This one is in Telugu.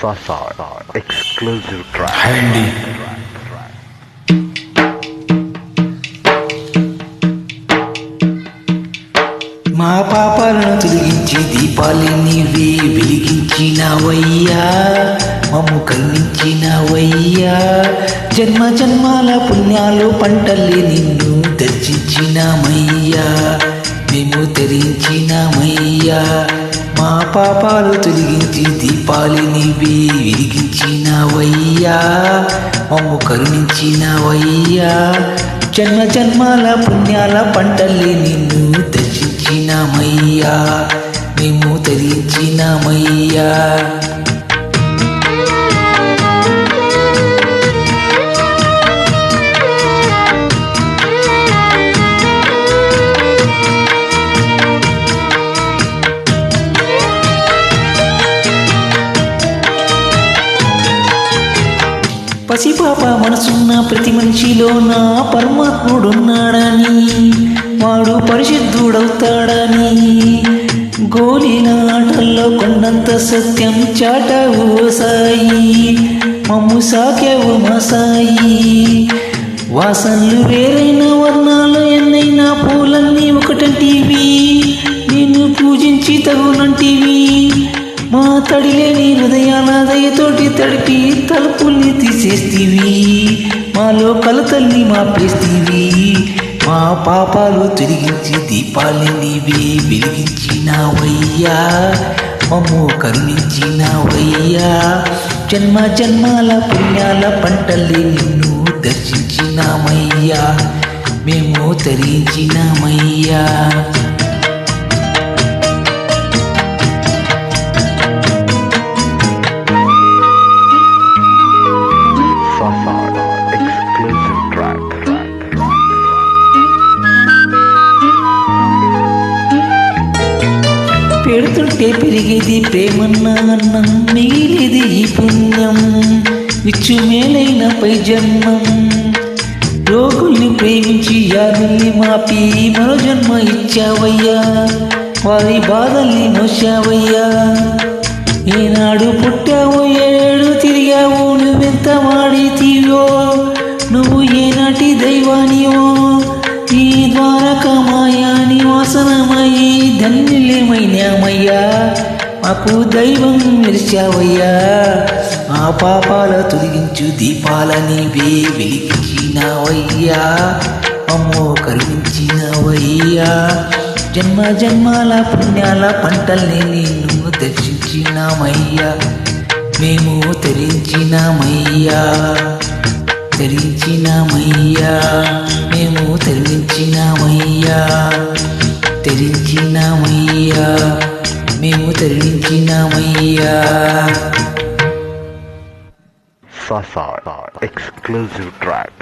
Sasa exclusive track. Handy. మా పాపాలను తొలగించి దీపాలు నీవే వెలిగించినవయ్యా, మమ్ము కరుణించినవయ్యా. జన్మ జన్మాల పుణ్యాలు పంటల్లి నిన్ను దర్శించినామయ్యా, మేము ధరించినామయ్యా. మా పాపాలు తొలగించి దీపాలు నీవే వెలిగించినవయ్యా, మమ్ము కరుణించినవయ్యా. జన్మ జన్మాల పుణ్యాల పంటల్లి నిన్ను దర్శించినామయ్యా, మేము ధరించినామయ్యా. పసిపాప మనసున్న ప్రతి మనిషిలో నా పరమాత్ముడున్నాడని, వాడు పరిశుద్ధుడవుతాడని, గోలీల ఆటల్లో కొండంత సత్యం చాటావు సాయి, మమ్ము సాకావు మా సాయి. వాసనలు వేరైన వర్ణాలు ఎన్నైనా పూలన్నీ ఒకటంటివి, నిన్ను పూజించి తగునంటివి. మా తడిలేని హృదయాల దయతోటి తడిపి తలుపుల్ని తీసేస్తీవి, మాలో కలతల్ని మాపేస్తీవి. మా పాపాలు తొలగించి దీపాల్ని నీవే వెలిగించినావయ్యా, మమ్ము కరుణించినావయ్యా. జన్మ జన్మాల పుణ్యాల పంటల్ని నిన్ను దర్శించినామయ్యా, మేము తరించినామయ్యా. Exclusive track. పెడుతుంటే పెరిగేది ప్రేమన్న అన్నం, మిగిలేది ఈ పుణ్యం విచ్చు మేలైన పై జన్మం. రోగుల్ని ప్రేమించి వ్యాధుల్ని మాపి మరో జన్మ ఇచ్చావయ్యా, వారి బాధల్ని మోసావయ్యా. ఏనాడు పుట్టావు ఏడు తిరిగావు, నువ్వెంత వాడితీవో, నువ్వు ఏనాటి దైవానివో. ఈ ద్వారకమాయా నివాసనమయ్యి ధన్యులేమైనామయ్యా, మాకు దైవం మెరిచావయ్యా. మా పాపాల తొలగించు దీపాల నీవే వెలిగించినావయ్యా, మమ్ము కరుణించినవయ్యా. జన్మ జన్మాల పుణ్యాల పంటల్ని నిన్ను దర్శించినామయ్యా, మేము తరించినామయ్యా, తరించినామయ్యా. మేము తరించినామయ్యా, తరించినామయ్యా. మేము తరించినామయ్యా. Sasa exclusive track.